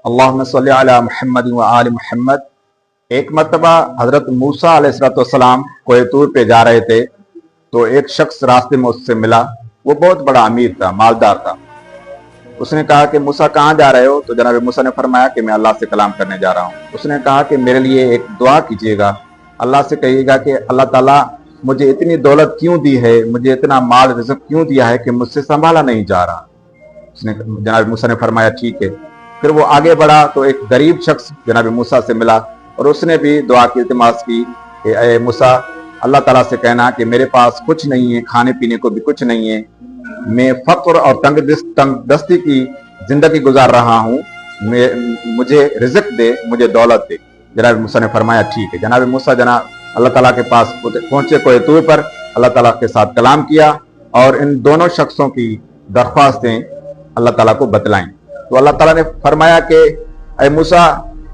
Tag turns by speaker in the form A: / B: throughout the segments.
A: अल्लाहुम्मा सल्ली अला मुहम्मद व आलि मुहम्मद। एक मरतबा हजरत मूसा अलैहिस्सलाम कोहे तूर पे जा रहे थे तो एक शख्स रास्ते में उससे मिला। वो बहुत बड़ा अमीर था, मालदार था। उसने कहा कि मूसा कहाँ जा रहे हो? तो जनाब मूसा ने फरमाया कि मैं अल्लाह से कलाम करने जा रहा हूँ। उसने कहा कि मेरे लिए एक दुआ कीजिएगा, अल्लाह से कहिएगा कि अल्लाह ताला मुझे इतनी दौलत क्यों दी है, मुझे इतना माल रिज़्क़ क्यों दिया है कि मुझसे संभाला नहीं जा रहा। उसने जनाब मूसा ने फरमाया ठीक है। फिर वो आगे बढ़ा तो एक गरीब शख्स जनाब मूसा से मिला और उसने भी दुआ की इल्तिमास की कि ए मूसा, अल्लाह ताला से कहना कि मेरे पास कुछ नहीं है, खाने पीने को भी कुछ नहीं है, मैं फक्र और तंगदस्ती की जिंदगी गुजार रहा हूँ, मुझे रिज़्क़ दे, मुझे दौलत दे। जनाब मूसा ने फरमाया ठीक है। जनाब मूसा अल्लाह ताला के पास पहुंचे कोहे तूर पर, अल्लाह ताला के साथ कलाम किया और इन दोनों शख्सों की दरख्वास्तें अल्लाह ताला को बतलाएं। तो अल्लाह ताला ने फरमाया कि ऐ मूसा,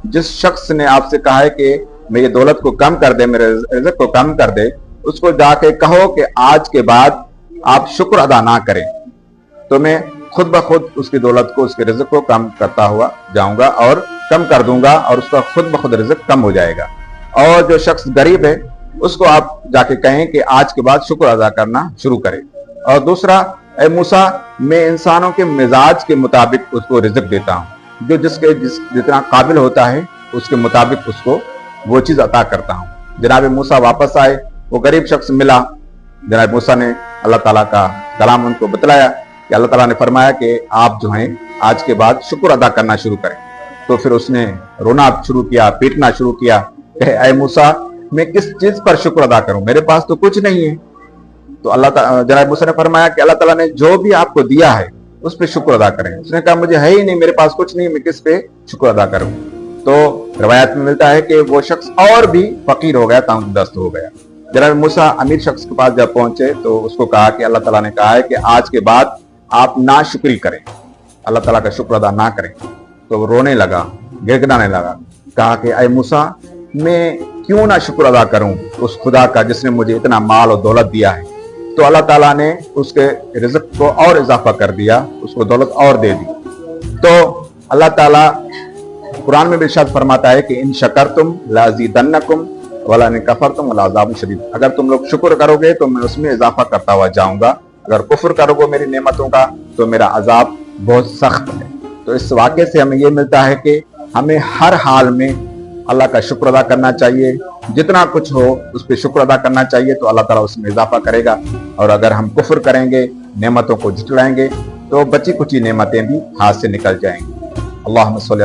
A: जिस शख्स ने आपसे कहा है कि मेरी दौलत को कम कर दे, मेरे रिज़्क़ को कम कर दे, उसको जाके कहो कि आज के बाद आप शुक्र अदा ना करें तो मैं खुद ब खुद उसकी दौलत को, उसके रिज़्क़ को कम करता हुआ जाऊंगा और कम कर दूंगा और उसका खुद ब खुद रिज़्क़ कम हो जाएगा। और जो शख्स गरीब है उसको आप जाके कहें कि आज के बाद शुक्र अदा करना शुरू करें। और दूसरा, ऐ मूसा, मैं इंसानों के मिजाज के मुताबिक उसको रिज़्क़ देता हूँ, जो जितना काबिल होता है उसके मुताबिक उसको वो चीज़ अता करता हूँ। जनाब मूसा वापस आए, वो गरीब शख्स मिला। जनाब मूसा ने अल्लाह ताला का कलाम उनको बतलाया कि अल्लाह ताला ने फरमाया कि आप जो हैं आज के बाद शुक्र अदा करना शुरू करें। तो फिर उसने रोना शुरू किया, पीटना शुरू किया कि ऐ मूसा, मैं किस चीज़ पर शुक्र अदा करूं, मेरे पास तो कुछ नहीं है। तो जनाब मूसा ने फरमाया कि अल्लाह ताला ने जो भी आपको दिया है उस पर शुक्र अदा करें। उसने कहा मुझे है ही नहीं, मेरे पास कुछ नहीं, मैं किस पे शुक्र अदा करूं? तो रवायत में मिलता है कि वो शख्स और भी फकीर हो गया, तंगदस्त हो गया। जनाब मूसा अमीर शख्स के पास जब पहुंचे तो उसको कहा कि अल्लाह ताला ने कहा है कि आज के बाद आप नाशुक्री करें, अल्लाह ताला का शुक्र अदा ना करें। तो वो रोने लगा, गिड़गिड़ाने लगा, कहा कि ऐ मूसा, मैं क्यों ना शुक्र अदा करूं उस खुदा का जिसने मुझे इतना माल और दौलत दिया है। तो अल्लाह ताला ने उसके रिज़्क़ को और इजाफा कर दिया, उसको दौलत और दे दी। तो अल्लाह ताला कुरान में भी इरशाद फरमाता है कि इन शकरतुम लाज़ीदन्नकुम वला इन कफरतुम वलअज़ाबुन शदीद। अगर तुम लोग शुक्र करोगे तो मैं उसमें इजाफा करता हुआ जाऊंगा, अगर कुफ्र करोगे मेरी नेमतों का तो मेरा अजाब बहुत सख्त है। तो इस वाक़े से हमें यह मिलता है कि हमें हर हाल में अल्लाह का शुक्र अदा करना चाहिए, जितना कुछ हो उस पर शुक्र अदा करना चाहिए तो अल्लाह ताला उसमें इजाफा करेगा। और अगर हम कुफ्र करेंगे, नेमतों को झुठलाएंगे तो बची कुची नेमतें भी हाथ से निकल जाएंगी। अल्लाहुम्मा सल्ली अला